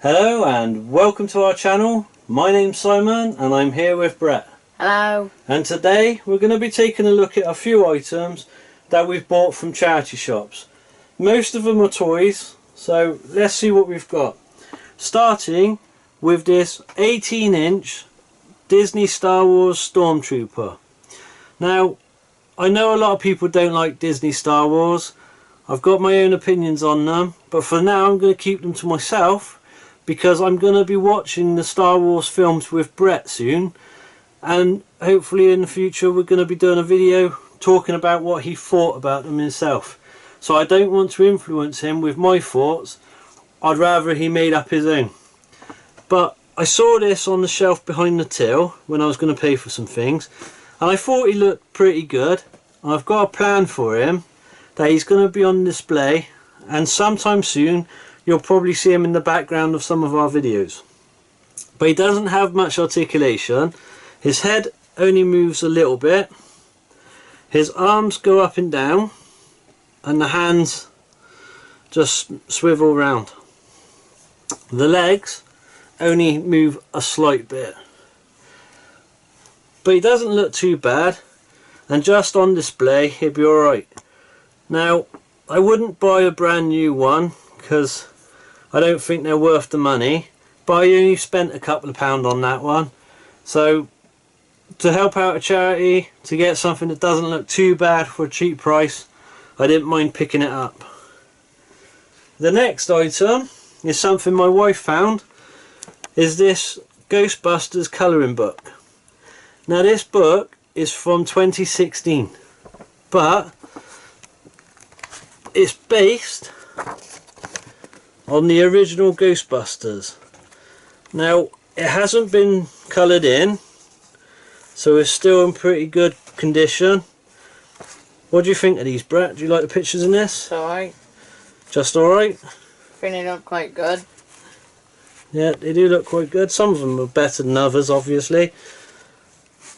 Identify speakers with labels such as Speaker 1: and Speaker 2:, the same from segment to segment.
Speaker 1: Hello and welcome to our channel. My name's Simon and I'm here with Brett.
Speaker 2: Hello.
Speaker 1: And today we're going to be taking a look at a few items that we've bought from charity shops. Most of them are toys, so let's see what we've got. Starting with this 18-inch Disney Star Wars Stormtrooper. Now, I know a lot of people don't like Disney Star Wars. I've got my own opinions on them, but for now I'm going to keep them to myself, because I'm going to be watching the Star Wars films with Brett soon, and hopefully in the future we're going to be doing a video talking about what he thought about them himself. So I don't want to influence him with my thoughts. I'd rather he made up his own. But I saw this on the shelf behind the till when I was going to pay for some things, and I thought he looked pretty good. I've got a plan for him that he's going to be on display, and sometime soon you'll probably see him in the background of some of our videos. But he doesn't have much articulation. His head only moves a little bit. His arms go up and down, and the hands just swivel around. The legs only move a slight bit. But he doesn't look too bad, and just on display he'll be alright. Now, I wouldn't buy a brand new one because I don't think they're worth the money, but I only spent a couple of pounds on that one. So to help out a charity, to get something that doesn't look too bad for a cheap price, I didn't mind picking it up. The next item is something my wife found, is this Ghostbusters colouring book. Now this book is from 2016, but it's based on the original Ghostbusters. Now it hasn't been coloured in, so it's still in pretty good condition. What do you think of these, Brett? Do you like the pictures in this?
Speaker 2: It's alright.
Speaker 1: Just alright?
Speaker 2: I think they look quite good.
Speaker 1: Yeah, they do look quite good. Some of them are better than others, obviously.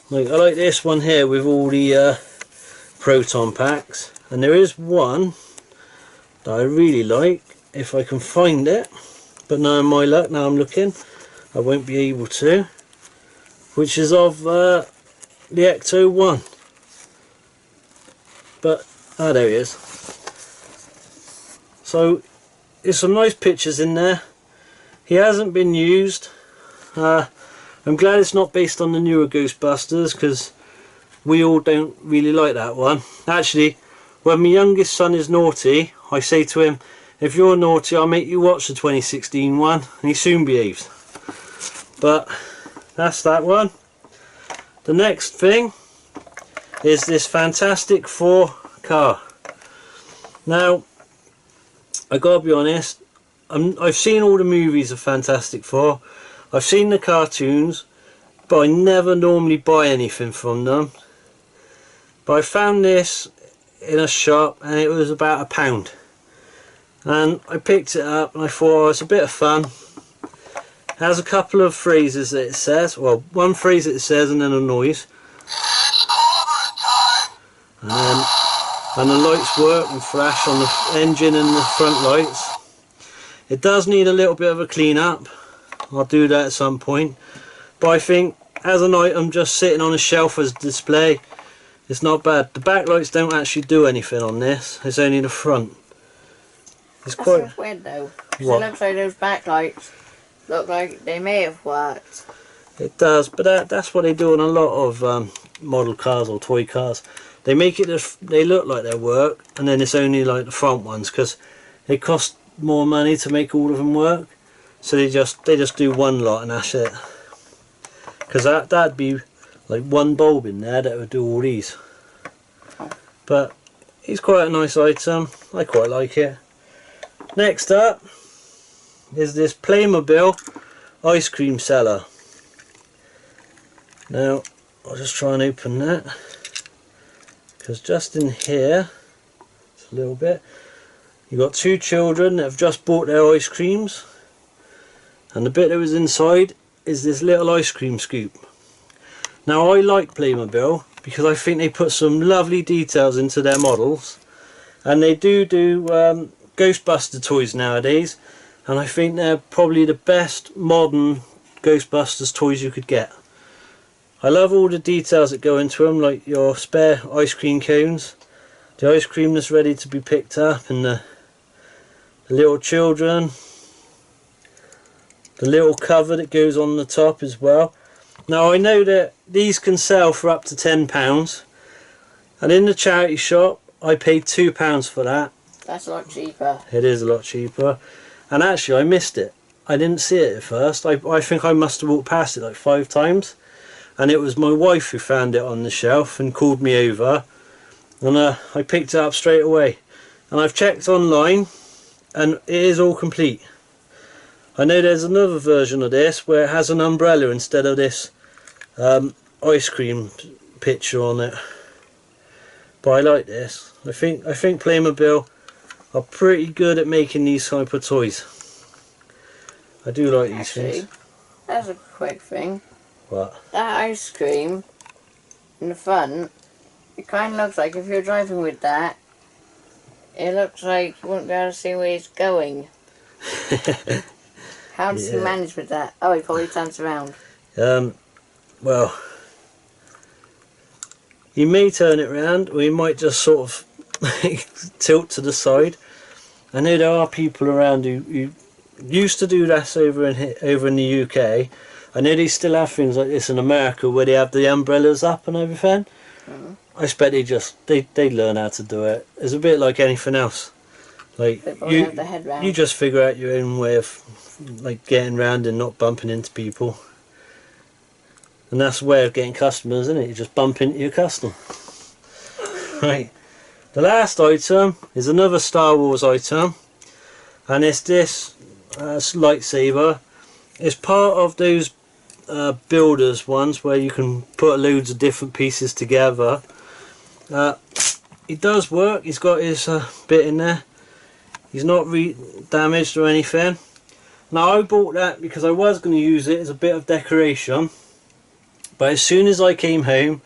Speaker 1: Like, I like this one here with all the proton packs, and there is one that I really like, if I can find it, but knowing my luck, now I'm looking, I won't be able to, which is of the Ecto-1. But there he is. So there's some nice pictures in there. He hasn't been used. I'm glad it's not based on the newer Ghostbusters, because we all don't really like that one. Actually, when my youngest son is naughty, I say to him, if you're naughty, I'll make you watch the 2016 one, and he soon behaves. But that's that one. The next thing is this Fantastic Four car. Now, I gotta be honest, I've seen all the movies of Fantastic Four, I've seen the cartoons, but I never normally buy anything from them. But I found this in a shop and it was about £1, and I picked it up and I thought, oh, it's a bit of fun. It has a couple of phrases that it says, well, one phrase that it says and then a noise, and the lights work and flash on the engine and the front lights. It does need a little bit of a clean up. I'll do that at some point, but I think as an item just sitting on a shelf as display, it's not bad. The back lights don't actually do anything on this, it's only the front. It's
Speaker 2: That's
Speaker 1: quite
Speaker 2: weird though. It
Speaker 1: what?
Speaker 2: looks like those backlights look like they may have worked.
Speaker 1: It does, but that's what they do on a lot of model cars or toy cars. They make it, they look like they work, and then it's only like the front ones, because it costs more money to make all of them work. So they just do one lot and that's it. Because that'd be like one bulb in there that would do all these. But it's quite a nice item. I quite like it. Next up is this Playmobil ice cream seller. Now I'll just try and open that, because just in here, it's a little bit, you've got two children that have just bought their ice creams, and the bit that was inside is this little ice cream scoop. Now I like Playmobil because I think they put some lovely details into their models, and they do Ghostbuster toys nowadays, and I think they're probably the best modern Ghostbusters toys you could get. I love all the details that go into them, like your spare ice cream cones, the ice cream that's ready to be picked up, and the little children, the little cover that goes on the top as well. Now I know that these can sell for up to £10, and in the charity shop I paid £2 for that.
Speaker 2: That's a lot cheaper.
Speaker 1: It is a lot cheaper, and actually I missed it. I didn't see it at first. I think I must have walked past it like 5 times, and it was my wife who found it on the shelf and called me over, and I picked it up straight away. And I've checked online and it is all complete. I know there's another version of this where it has an umbrella instead of this ice cream picture on it, but I like this. I think Playmobil are pretty good at making these type of toys. I do like these things.
Speaker 2: That's a quick thing.
Speaker 1: What?
Speaker 2: That ice cream in the front, it kind of looks like if you're driving with that, it looks like you wouldn't be able to see where it's going. How does he manage with that? Oh, he probably turns around.
Speaker 1: Well, he may turn it around, or he might just sort of tilt to the side. I know there are people around who used to do that over in the UK. I know they still have things like this in America where they have the umbrellas up and everything. I expect they learn how to do it. It's a bit like anything else. Like you just figure out your own way of like getting around and not bumping into people. And that's the way of getting customers, isn't it? You just bump into your customer. Right. The last item is another Star Wars item, and it's this lightsaber. It's part of those builders ones where you can put loads of different pieces together. It does work. He's got his bit in there. He's not damaged or anything. Now I bought that because I was going to use it as a bit of decoration, but as soon as I came home,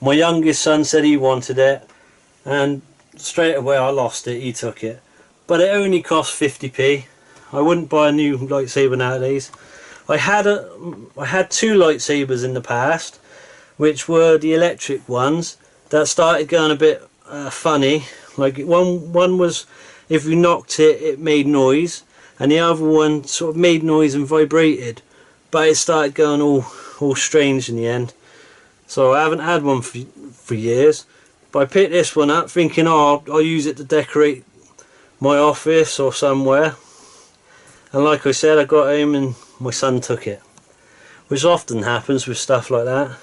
Speaker 1: my youngest son said he wanted it, and straight away I lost it. He took it, but it only cost 50p. I wouldn't buy a new lightsaber nowadays. I had 2 lightsabers in the past, which were the electric ones that started going a bit funny. Like one was, if you knocked it, it made noise, and the other one sort of made noise and vibrated, but it started going all strange in the end. So I haven't had one for years, but I picked this one up thinking, oh, I'll use it to decorate my office or somewhere. And like I said, I got home and my son took it, which often happens with stuff like that.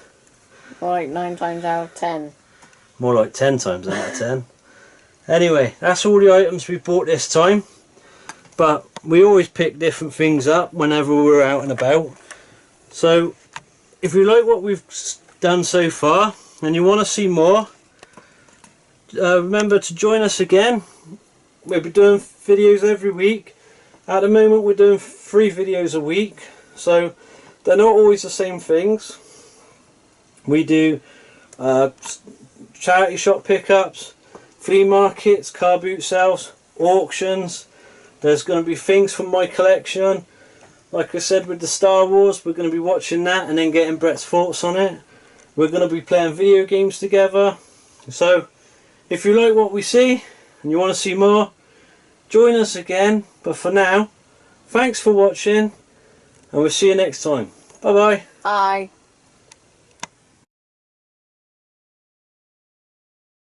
Speaker 2: More like 9 times out of 10.
Speaker 1: More like 10 times out of 10. Anyway, that's all the items we bought this time, but we always pick different things up whenever we're out and about. So if you like what we've done so far and you want to see more, remember to join us again. We'll be doing videos every week. At the moment we're doing 3 videos a week, so they're not always the same things. We do charity shop pickups, flea markets, car boot sales, auctions. There's going to be things from my collection. Like I said with the Star Wars, we're going to be watching that and then getting Brett's thoughts on it. We're going to be playing video games together. So if you like what we see and you want to see more, join us again. But for now, thanks for watching, and we'll see you next time. Bye bye.
Speaker 2: Bye.